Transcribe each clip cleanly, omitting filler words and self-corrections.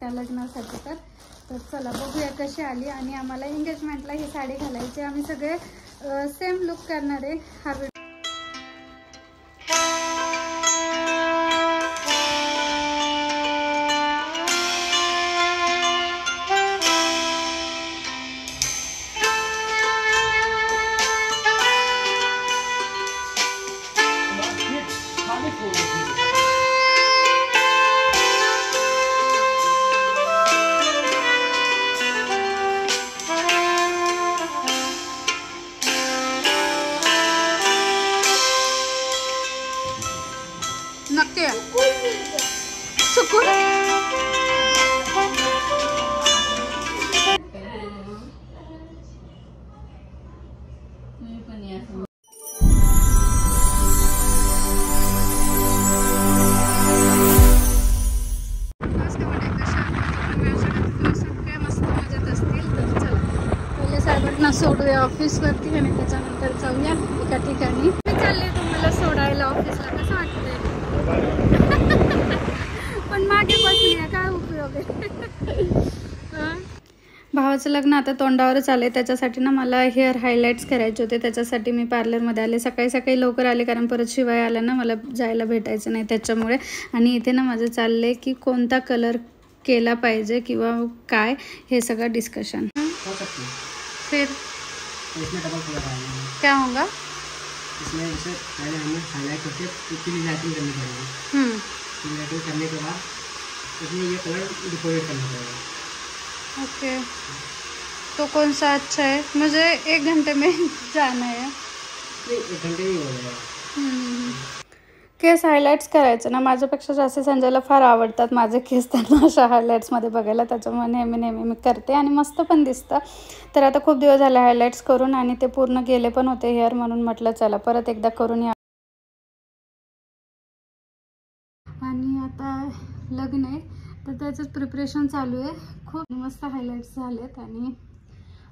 त्या लग्नासाठी। तर चला बघूया कशी आली। आणि आम्हाला एंगेजमेंटला ही साडी घालायची, आम्ही सगळे सेम लुक करणार आहे। हा नक्की सुकून सोडूया ऑफिस वरती आणि त्याच्यानंतर जाऊया एका ठिकाणी। मी चालले तुम्हाला सोडायला ऑफिसला, कसं वाटतंय? पण मागे बसली आहे, काय उपयोग आहे? भावाचं लग्न आता तोंडावरच आले, त्याच्यासाठी ना मला हेअर हायलाइट्स करायचे होते। त्याच्यासाठी मी पार्लरमध्ये आले, सकाळी सकाळी लवकर आले कारण परत शिवाय आला ना, मला जायला भेटायचं नाही त्याच्यामुळे। आणि इथे ना माझं चाललंय की कोणता कलर केला पाहिजे किंवा काय, हे सगळं डिस्कशन। फिर इसमें डबल कलर आएगा, क्या होगा इसमें जैसे पहले हमें हाईलाइट करके फिर लाइटिंग करनी पड़ेगी। फिर लाइटिंग करने के बाद इसमें ये कलर डिपोजिट करना पड़ेगा। ओके, तो कौन सा अच्छा है? मुझे 1 घंटे में जाना है। नहीं, 1 घंटे ही हो जाएगा। केस हायलाइट्स करायचं ना, माझ्यापेक्षा जास्त संजयला फार आवडतात माझे केस, त्यांना अशा हायलाइट्समध्ये बघायला, त्याच्यामुळे नेहमी मी करते आणि मस्त पण दिसतं। तर आता खूप दिवस झाले हायलाइट्स करून आणि ते पूर्ण गेले पण होते हेअर, म्हणून म्हटलं चला परत एकदा करून या। आणि आता लग्न आहे तर त्याचंच प्रिपरेशन चालू आहे। खूप मस्त हायलाइट्स झालेत आणि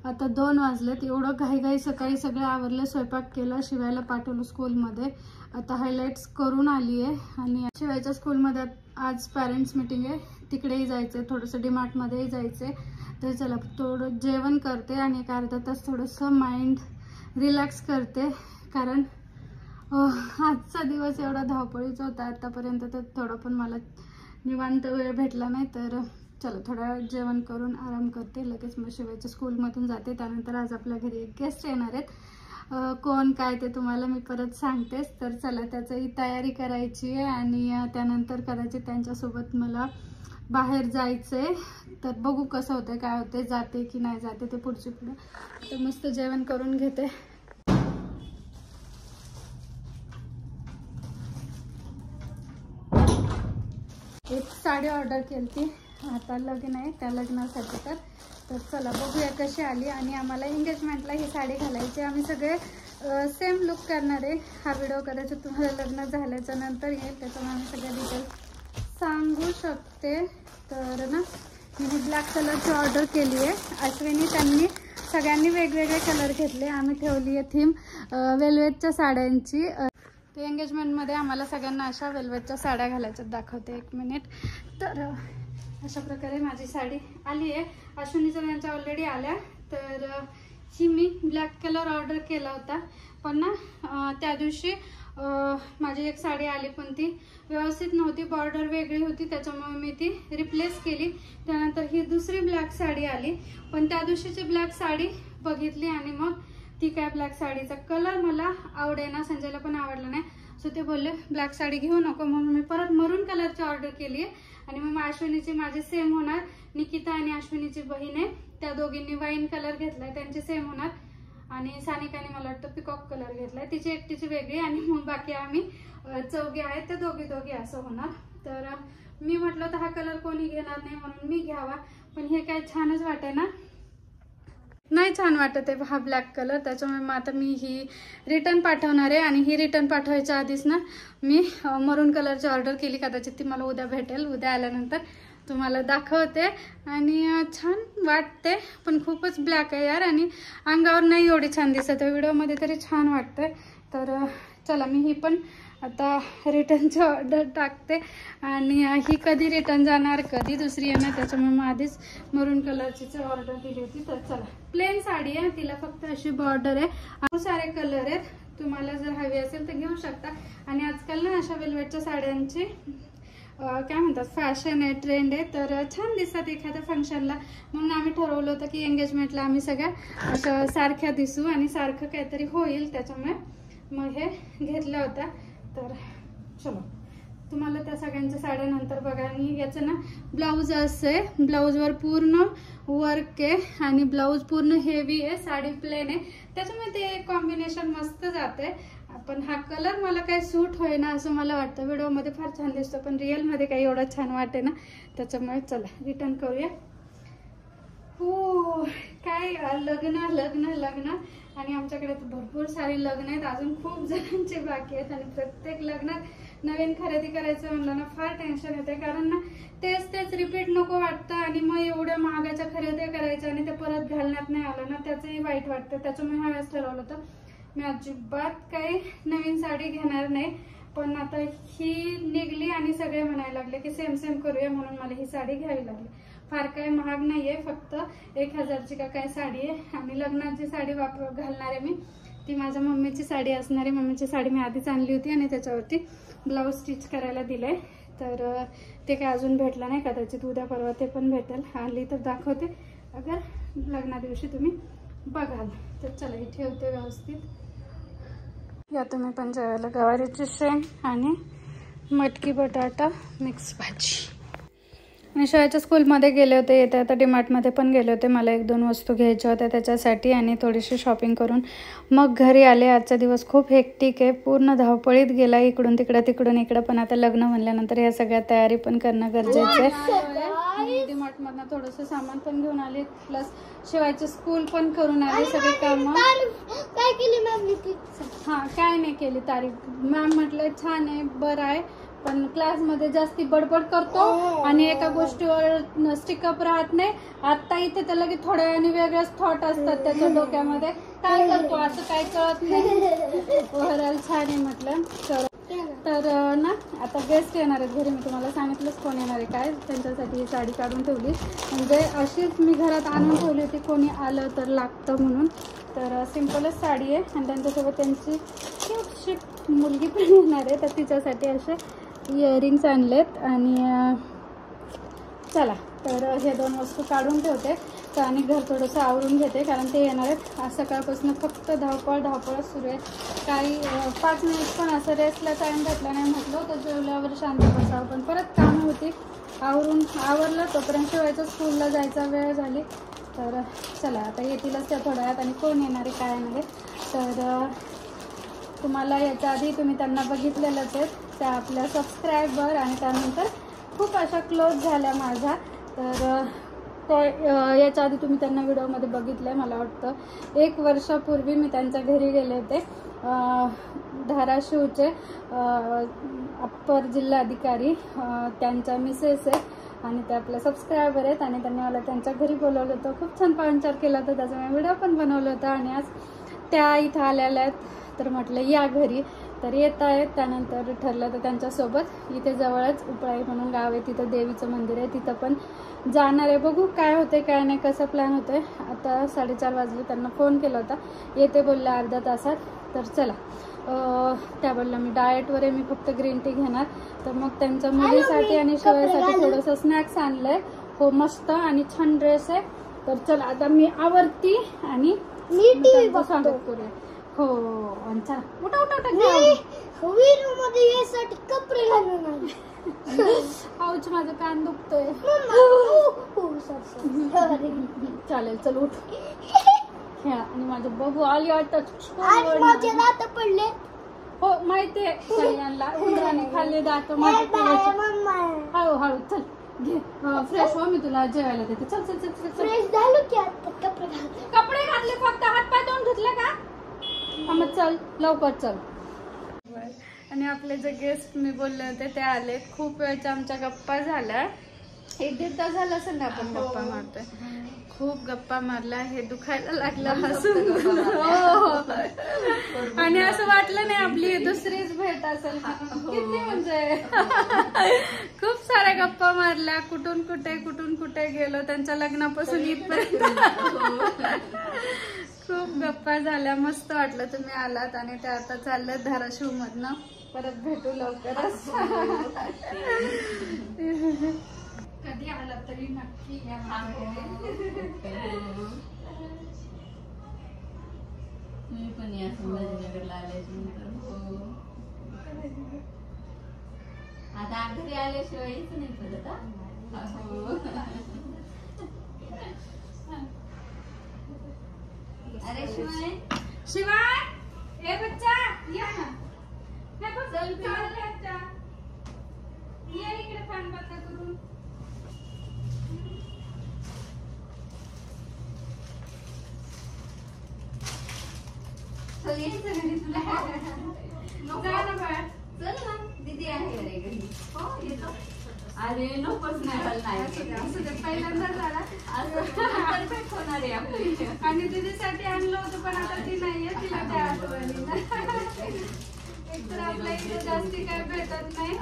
आता 2 वाजलेत। एवढं घाई सकाळी सगळं आवरलं, स्वयंपाक केला, शिवायला पाठवलं स्कूलमध्ये। आता हायलाइट्स करून आली आहे आणि शिवायच्या स्कूलमध्ये आज पॅरेंट्स मीटिंग आहे, तिकडेही जायचं आहे, थोडंसं डीमार्टमध्येही जायचं आहे। तर चला थोडं जेवण करते आणि एक अर्धा तास थोडंसं माइंड रिलॅक्स करते, कारण आजचा दिवस एवढा धावपळीचा होता आतापर्यंत, तर थोडं पण मला निवांत वेळ भेटला नाही। तर चला थोडा वेळ जेवण करून आराम करते, लगेच मग शिवायच्या स्कूलमधून जाते। त्यानंतर आज आपल्या घरी एक गेस्ट येणार आहेत, कोण काय ते तुम्हाला मी परत सांगतेच। तर चला त्याची तयारी करायची आहे आणि त्यानंतर कदाचित त्यांच्यासोबत मला बाहेर जायचं आहे। तर बघू कसं होतं, काय होतं, जाते की नाही जाते ते पुढे। तर मस्त जेवण करून घेते। एक साडी ऑर्डर केली ती, आता लग्न आहे त्या लग्नासाठी। तर चला बघूया कशी आली। आणि आम्हाला एंगेजमेंटला ही साडी घालायची, आम्ही सगळे सेम लुक करणार आहे। हा व्हिडिओ कदाचित तुम्हाला लग्न झाल्याच्या नंतर येईल, त्याच्यामुळे आम्ही सगळ्या डिटेल्स सांगू शकते। तर ना मी ब्लॅक कलरची ऑर्डर केली आहे, अश्विनी त्यांनी सगळ्यांनी वेगवेगळे कलर घेतले। आम्ही ठेवली आहे थीम वेल्वेटच्या साड्यांची। तर एंगेजमेंटमध्ये आम्हाला सगळ्यांना अशा वेल्वेटच्या साड्या घालायच्या, दाखवते 1 मिनिट। तर अशा प्रकारे माझी साडी आली आहे, अश्विनीच्या त्यांच्या ऑलरेडी आल्या। तर ही मी ब्लॅक कलर ऑर्डर केला होता, पण ना त्या दिवशी माझी एक साडी आली पण ती व्यवस्थित नव्हती, बॉर्डर वेगळी होती, त्याच्यामुळे मी ती रिप्लेस केली। त्यानंतर ही दुसरी ब्लॅक साडी आली, पण त्या दिवशीची ब्लॅक साडी बघितली आणि मग ती काय ब्लॅक साडीचा कलर मला आवडेना, संजयला पण आवडला नाही। सो ते बोलले ब्लॅक साडी घेऊ नको, म्हणून मी परत मरून कलरची ऑर्डर केली आहे। आणि मग अश्विनीची माझी सेम होणार, निकिता आणि अश्विनीची बहीण आहे, त्या दोघींनी वाईन कलर घेतलाय, त्यांची सेम होणार। आणि सानिकाने मला वाटतं पिकॉक कलर घेतलाय, तिची एकटीची वेगळी। आणि मग बाकी आम्ही चौघी आहेत, त्या दोघी असं होणार। तर मी म्हटलं तर हा कलर कोणी घेणार नाही म्हणून मी घ्यावा, पण हे काय छानच वाटे ना, नाही छान वाटत आहे हा ब्लॅक कलर, त्याच्यामुळे मग आता मी ही रिटर्न पाठवणार आहे। आणि ही रिटर्न पाठवायच्या आधीच ना मी मरून कलरची ऑर्डर केली, कदाचित ती मला उद्या भेटेल, उद्या आल्यानंतर तुम्हाला दाखवते। आणि छान वाटते, पण खूपच ब्लॅक आहे यार, आणि अंगावर नाही एवढी छान दिसत, व्हिडिओमध्ये तरी छान वाटतंय। तर चला मी ही पण आता रिटर्नची ऑर्डर टाकते आणि ही कधी रिटर्न जाणार कधी दुसरी येणार, त्याच्यामुळे मग आधीच मरून कलरचीच ऑर्डर दिली होती. तर चला, प्लेन साडी आहे, तिला फक्त अशी बॉर्डर आहे. खूप सारे कलर आहेत, तुम्हाला जर हवी असेल तर घेऊ शकता. आणि आजकाल ना अशा वेलवेटच्या साड्यांची काय म्हणतात फॅशन आहे, ट्रेंड आहे, तर छान दिसतात एखाद्या फंक्शनला. म्हणून आम्ही ठरवलं होतं की एंगेजमेंटला आम्ही सगळ्या अशा सारख्या दिसू आणि सारखं काहीतरी होईल, त्याच्यामुळे मग हे घेतलं होतं. तर चलो, तुम्हाला त्या सगळ्यांच्या साड्या नंतर बघा. आणि याचं ना ब्लाऊज असं आहे, ब्लाऊजवर पूर्ण वर्क आहे आणि ब्लाऊज पूर्ण हेवी आहे, साडी प्लेन आहे, त्याच्यामुळे ते कॉम्बिनेशन मस्त जाते. पण हा कलर मला काही सूट होईना असं मला वाटतं. व्हिडिओमध्ये फार छान दिसतो पण रिअलमध्ये काही एवढं छान वाटे ना, त्याच्यामुळे चला रिटर्न करूया. हो, काय लग्न लग्न लग्न आणि आमच्याकडे तर भरपूर सारी लग्न आहेत, अजून खूप जणांचे बाकी आहेत. आणि प्रत्येक लग्नात नवीन खरेदी करायचं म्हणलं ना फार टेन्शन येते, कारण ना तेच तेच रिपीट नको वाटतं. आणि मग एवढ्या महागाच्या खरेदी करायच्या आणि ते परत घालण्यात नाही आलं ना, त्याचंही वाईट वाटतं. त्याच्यामुळे ह्या वेळेस ठरवलं होतं मी अजिबात काही नवीन साडी घेणार नाही. पण आता ही निघली आणि सगळे म्हणायला लागले की सेम सेम करूया, म्हणून मला ही साडी घ्यावी लागली. फार काही महाग नाहीये, फक्त 1000ची का काय साडी आहे. आणि लग्नात जी साडी घालणार आहे मी ती माझ्या मम्मीची साडी असणार आहे. मम्मीची साडी मी आधीच आणली होती आणि त्याच्यावरती ब्लाऊज स्टिच करायला दिलंय. तर ते काय अजून भेटलं नाही, कदाचित उद्या परवा ते पण भेटेल. आली तर दाखवते, अगर लग्ना दिवशी तुम्ही बघाल तर. चला, ही ठेवते व्यवस्थित. या तुम्ही पण जेवायला गवारीची शेंग आणि मटकी बटाटा मिक्स भाजी. आणि शाळेच्या स्कूलमध्ये गेले होते, येते आता डीमार्टमध्ये पण गेले होते. मला 1-2 वस्तू घ्यायच्या होत्या त्याच्यासाठी आणि थोडीशी शॉपिंग करून मग घरी आले. आजचा दिवस खूप हेक्टिक आहे, पूर्ण धावपळीत गेला, इकडून तिकडं तिकडून इकडं. पण आता लग्न म्हणल्यानंतर या सगळ्या तयारी पण करणं गरजेचं आहे. डीमार्टमधनं थोडंसं सामान पण घेऊन आले, प्लस शिवायचं स्कूल पण करून आले. सगळे कामं काय केली मॅम? हां, काय नाही केली तारीख. मॅम म्हटलं छान आहे, बरं आहे, पण क्लासमध्ये जास्ती बडबड करतो आणि एका गोष्टीवर स्टिकअप राहत नाही. आता इथे तर लगेच थोड्या वेळाने वेगळेच थॉट असतात त्याच्या डोक्यामध्ये, काय करतो असं काय कळत नाही. ओव्हरऑल छान आहे म्हटलं. तर ना आता गेस्ट येणार आहेत घरी, मी तुम्हाला सांगितलंच कोण येणार आहे काय. त्यांच्यासाठी ही साडी काढून ठेवली, म्हणजे अशीच मी घरात आणून ठेवली होती, कोणी आलं तर लागतं म्हणून. तर सिंपलच साडी आहे आणि त्यांच्यासोबत त्यांची क्यूटशी मुलगी पण येणार आहे, तर तिच्यासाठी असे इयरिंग्स आणलेत. आणि चला, तर हे 2 वस्तू काढून ठेवते तर आणि घर थोडंसं आवरून घेते, कारण ते येणार आहेत. आज सकाळपासून फक्त धावपळच सुरू आहे. काही 5 मिनिट पण असं रेस्टला टाईम भेटला नाही. म्हटलं तर जेवल्यावर शांत बसावं, पण परत कामं होती. आवरलं तोपर्यंत शिवायचं, स्कूलला जायचा वेळ झाली. तर चला, आता येतीलच त्या थोड्या वेळात. आणि कोण येणार आहे काय येणार आहे तर तुम्हाला याच्या आधी तुम्ही त्यांना बघितलेलंच आहेत, त्या आपल्या सबस्क्रायबर आणि त्यानंतर खूप अशा क्लोज झाल्या माझ्या. तर याच्या आधी तुम्ही त्यांना व्हिडिओमध्ये बघितलं आहे. मला वाटतं 1 वर्षापूर्वी मी त्यांच्या घरी गेले होते. धाराशिवचे अप्पर जिल्हाधिकारी त्यांच्या मिसेस आहेत आणि ते आपल्या सबस्क्रायबर आहेत. आणि त्यांनी मला त्यांच्या घरी बोलवलं होतं, खूप छान पाहुणचार केला होता, त्याचा मी व्हिडिओ पण बनवलं होतं. आणि आज त्या इथं आलेल्या आहेत, तर म्हटलं या घरी. तर येत आहेत. त्यानंतर ठरलं तर त्यांच्यासोबत इथे जवळच उपळाई म्हणून गाव आहे, तिथं देवीचं मंदिर आहे, तिथं पण जाणार आहे. बघू काय होते काय नाही, कसं प्लॅन होतोय. आता 4:30 वाजले, त्यांना फोन केला होता, येते बोलल्या अर्ध्या तासात. तर चला, त्या बोलल्या मी डाएटवर आहे, मी फक्त ग्रीन टी घेणार. तर मग त्यांच्या मुलीसाठी आणि शिवायसाठी थोडंसं स्नॅक्स आणलंय. हो, मस्त आणि छान ड्रेस आहे. तर चला, आता मी आवरती आणि स्वागत करूया. हो, चला उठा उठा कपडे घालून पाऊच, माझं कान दुखतोय. चालेल, चल उठ खेळा. आणि माझं बघू आली दात पडले. हो माहितीये, सगळ्यांना उंदराने खाल्ले दात. हळूहळू चल घे, फ्रेश हो, मी तुला जेवायला देते. चल चल चल चल. फ्रेश झालो की आता कपडे घातले, फक्त हात पाय धुवून धुतले का? मग चल लवकर चल. आणि आपले जे गेस्ट मी बोलले होते ते आले. खूप वेळच्या आमच्या गप्पा झाल्या. 1-1.5 तास झाला असेल ना आपण गप्पा मारतोय. खूप गप्पा मारला. हे दुखायला लागलं हसून. आणि असं वाटलं नाही आपली दुसरीच भेट असेल. किती म्हणजे खूप साऱ्या गप्पा मारल्या. कुठून कुठे गेलो त्यांच्या लग्नापासून इथपर्यंत. खूप गप्पा झाल्या. मस्त वाटलं तुम्ही आलात. आणि ते आता चाललं धाराशिव मधनं. परत भेटू लवकरच. कधी आला तरी नक्की या. मी पण या संभाजीनगरला आल्याच्यानंतर. आता घरी आल्याशिवाय यायचं नाही परत. अरे शिवाय ए बच्चा या ना. ये इकडे फॅन बंद करून. दीदी आहे रे घरी. हो येतो. अरे नकोच नाही पहिल्यांदा झाला परफेक्ट होणार आहे आपली. आणि दीदीसाठी आणलं होतं पण आता ती नाहीये. तिला त्या आठवणी एक तर आपल्या इथे जास्ती काय भेटत नाही.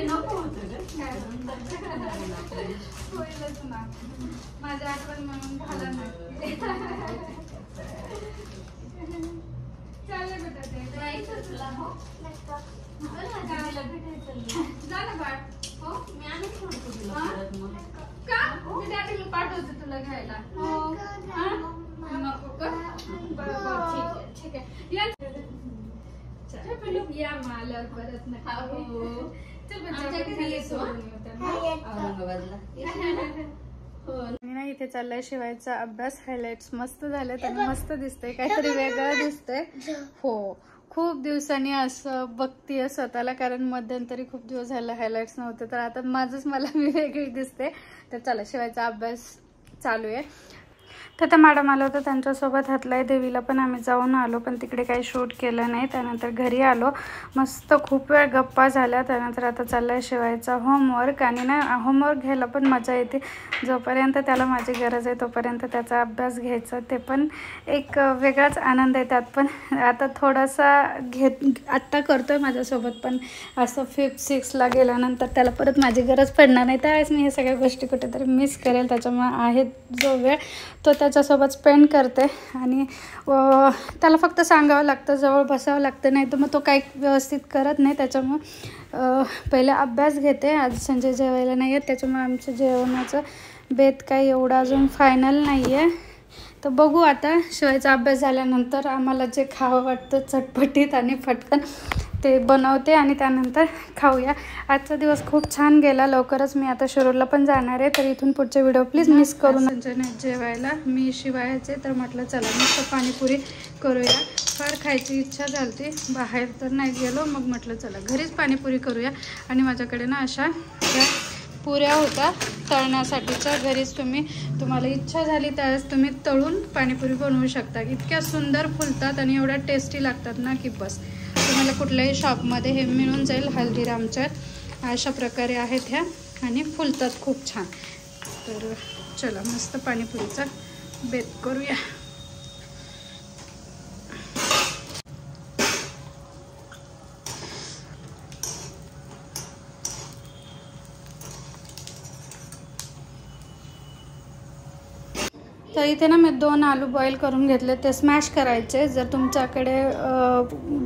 नको होत होईलच ना. माझी आठवण म्हणून झाला नाही. चालेल बेटा ते जायचं तुला. हो जा ना बाळ. हो मी आणून सोडतो तुला परत. मग का मी डॅडीला पाठवते तुला घ्यायला. नको का. बरोबर ठीक आहे या. या मला परत नाही. चल बच्चा येतो औरंगाबादला. ना इथे चाललाय शिवायचा अभ्यास. हायलाइट्स मस्त झाले. आणि मस्त दिसतंय. काहीतरी वेगळं दिसतंय. हो खूप दिवसांनी असं बघतीये स्वतःला. कारण मध्यंतरी खूप दिवस झाले हायलाइट्स नव्हते. तर आता माझंच मला मी वेगळी दिसते. तर चला शिवायचा अभ्यास चालू आहे. तर त्या मॅडम आलं होतं त्यांच्यासोबत हातलाई देवीला पण आम्ही जाऊन आलो. पण तिकडे काही शूट केलं नाही. त्यानंतर घरी आलो. मस्त खूप वेळ गप्पा झाल्या. त्यानंतर आता चाललाय शिवायचा होमवर्क. आणि ना होमवर्क घ्यायला पण मजा येते. जोपर्यंत त्याला माझी गरज आहे तोपर्यंत त्याचा अभ्यास घ्यायचा. ते पण एक वेगळाच आनंद आहे त्यात. पण आता थोडासा आत्ता करतोय माझ्यासोबत. पण असं 5th 6th गेल्यानंतर त्याला परत माझी गरज पडणार नाही. त्यावेळेस मी हे सगळ्या गोष्टी कुठेतरी मिस करेल. त्याच्यामुळे आहे जो वेळ तो त्याच्यासोबत स्पेंड करते. आणि त्याला फक्त सांगावं लागतं, जवळ बसावं लागतं. नाही तर मग तो काही व्यवस्थित करत नाही. त्याच्यामुळं पहिले अभ्यास घेते. आज संजय जेवायला नाही आहेत. त्याच्यामुळे आमचं जेवणाचं बेत काही एवढं अजून फायनल नाही आहे. तर बघू आता शिवायचा अभ्यास झाल्यानंतर आम्हाला जे खावं वाटतं चटपटीत आणि पटकन ते बनवते. आणि त्यानंतर खाऊया. आजचा दिवस खूप छान गेला. लवकरच मी आता शिरूरला पण जाणार आहे. तर इथून पुढचे व्हिडिओ प्लीज मिस करू नका. संजयने जेवायला मी शिवायचे. तर म्हटलं चला मस्त पाणीपुरी करूया. फार खायची इच्छा झाली. बाहेर तर नाही गेलो. मग म्हटलं चला घरीच पाणीपुरी करूया. आणि माझ्याकडे ना अशा पुऱ्या होत्या तळण्यासाठीच्या. घरीच तुम्हाला इच्छा झाली त्यावेळेस तुम्ही तळून पाणीपुरी बनवू शकता. इतक्या सुंदर फुलतात आणि एवढ्या टेस्टी लागतात ना की बस. तुम्हाला कुठल्याही शॉपमध्ये हे मिळून जाईल. हल्दीरामच्या अशा प्रकारे आहेत ह्या. आणि फुलतात खूप छान. तर चला मस्त पाणीपुरीचा बेत करूया. तर इथे ना मी 2 आलू बॉईल करून घेतले. ते स्मॅश करायचे. जर तुमच्याकडे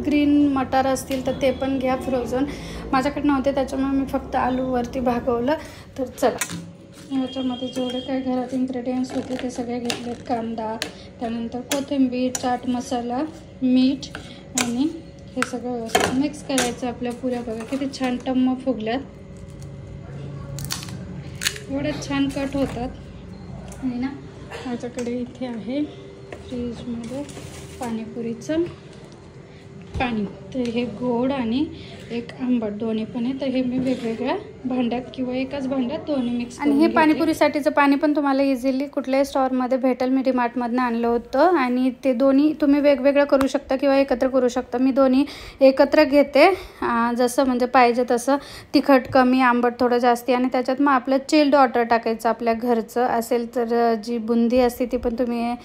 ग्रीन मटार असतील तर ते पण घ्या फ्रोझन. माझ्याकडे नव्हते त्याच्यामुळे मी फक्त आलूवरती भागवलं. तर चला याच्यामध्ये जेवढे काही घरात इन्ग्रेडियंट्स होते ते सगळे घेतलेत. कांदा, त्यानंतर कोथिंबीर, चाट मसाला, मीठ आणि हे सगळं व्यवस्थित मिक्स करायचं. आपल्या पुऱ्या बघा किती छान टम्म फुगल्यात. एवढ्या छान कट होतात. आणि ना माझ्याकडे इथे आहे फ्रीजमध्ये पाणीपुरीचं पाणी, तर हे गोड आणि एक आंबट दोन्ही पण आहे. तर हे मी वेगवेगळ्या भांड्यात किंवा एकाच भांड्यात दोन्ही मिक्स. आणि हे पाणीपुरीसाठीचं पाणी पण तुम्हाला इझिली कुठल्याही स्टोअरमध्ये भेटेल. मी डीमार्टमधनं आणलं होतं आणि ते दोन्ही तुम्ही वेगवेगळं करू शकता किंवा एकत्र करू शकता. मी दोन्ही एकत्र घेते, जसं म्हणजे पाहिजे तसं, तिखट कमी आंबट थोडं जास्ती. आणि त्याच्यात मग आपलं चिल्ड वॉटर टाकायचं, आपल्या घरचं असेल तर जी बुंदी असते ती पण तुम्ही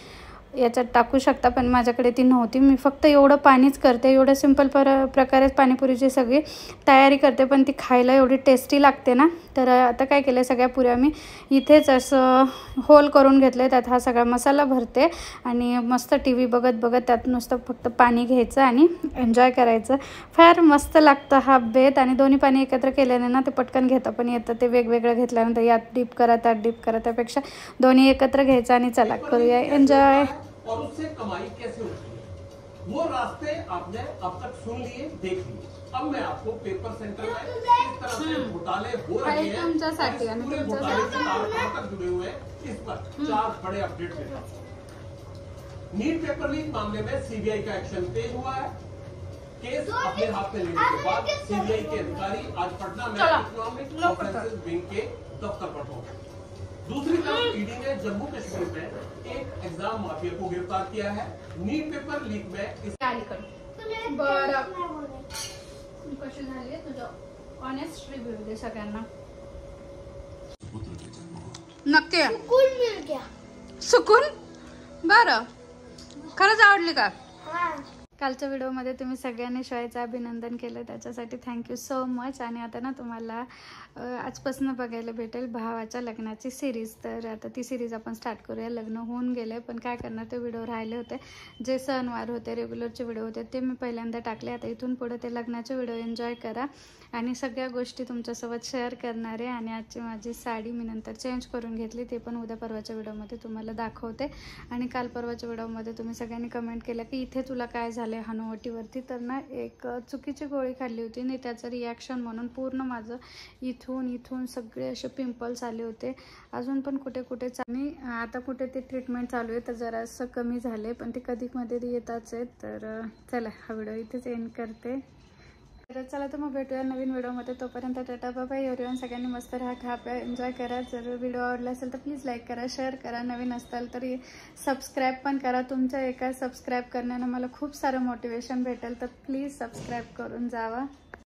याच्यात टाकू शकता, पण माझ्याकडे ती नव्हती. मी फक्त एवढं पाणीच करते. एवढं सिंपल प्रकारेच पाणीपुरीची सगळी तयारी करते, पण ती खायला एवढी टेस्टी लागते ना. तर आता काय केलं, सगळ्या पुऱ्या मी इथेच असं होल करून घेतले, त्यात हा सगळा मसाला भरते आणि मस्त टी व्ही बघत बघत त्यात नुसतं फक्त पाणी घ्यायचं आणि एन्जॉय करायचं. फार मस्त लागतं हा बेत. आणि दोन्ही पाणी एकत्र केल्याने ना ते पटकन घेता पण येतं. ते वेगवेगळं घेतल्यानंतर यात डिप करा त्यात डिप करा, त्यापेक्षा दोन्ही एकत्र घ्यायचं आणि चला करूया एन्जॉय. और उससे कमाई कैसे होती है वो रास्ते आपने अब तक सुन लिए, देख लिए. अब मैं आपको पेपर सेंटर में किस तरह से घोटाले हो रहे हैं, पूरे घोटाले के तार कहां तक जुड़े हुए हैं, इस पर 4 बड़े अपडेट देता हूं. नीट पेपर लीक मामले में सीबीआई का एक्शन तेज हुआ है. केस अपने हाथ में लेने के बाद सीबीआई के अधिकारी आज पटना में इकोनॉमिक ऑफेंसेस विंग के दफ्तर पर पहुंचे. दूसरी तरफ ईडी ने जम्मू कश्मीर में एक एग्जाम माफिया को गिरफ्तार किया है. नीट पेपर लीक में इस कशी झाली तुझं ऑनेस्ट रिव्ह्यू दे सगळ्यांना. नक्की सुकून मिल गया. सुकून. बरं, खरंच आवडली का? हाँ. कालच्या व्हिडिओमध्ये तुम्ही सगळ्यांनी शिवायचं अभिनंदन केलं, त्याच्यासाठी थँक्यू सो मच. आणि आता ना तुम्हाला आजपासून बघायला भेटेल भावाच्या लग्नाची सिरीज. तर आता ती सिरीज आपण स्टार्ट करूया. लग्न होऊन गेले, पण काय करणार, ते व्हिडिओ राहिले होते. जे सणवार होते, रेग्युलरचे व्हिडिओ होते, ते मी पहिल्यांदा टाकले. आता इथून पुढे ते लग्नाचे व्हिडिओ एन्जॉय करा आणि सगळ्या गोष्टी तुमच्यासोबत शेअर करणार आहे. आणि आजची माझी साडी मी नंतर चेंज करून घेतली, ते पण उद्या परवाच्या व्हिडिओमध्ये तुम्हाला दाखवते. आणि काल परवाच्या व्हिडिओमध्ये तुम्ही सगळ्यांनी कमेंट केलं की इथे तुला काय झालं हनुवटीवरती. तर ना एक चुकीची गोळी खाल्ली होती आणि त्याचं रिॲक्शन म्हणून पूर्ण माझं इथून सगळे असे पिंपल्स आले होते. अजून पण कुठे कुठे आणि आता कुठे ते ट्रीटमेंट चालू आहे, तर जरासं कमी झाले, पण ते कधीमध्ये येताच आहेत. तर चला हा व्हिडिओ इथेच एंड करते. तर चला तर मग भेटूया नवीन व्हिडिओमध्ये. तोपर्यंत टाटा बाय एव्हरीवन. सगळ्यांनी मस्त राहा, खा प्या, एन्जॉय करा. जर व्हिडिओ आवडला असेल तर प्लीज लाईक करा, शेअर करा. नवीन असताल तरी सबस्क्राईब पण करा. तुमच्या एका सबस्क्राईब करण्यानं मला खूप सारं मोटिवेशन भेटेल, तर प्लीज सबस्क्राईब करून जावा.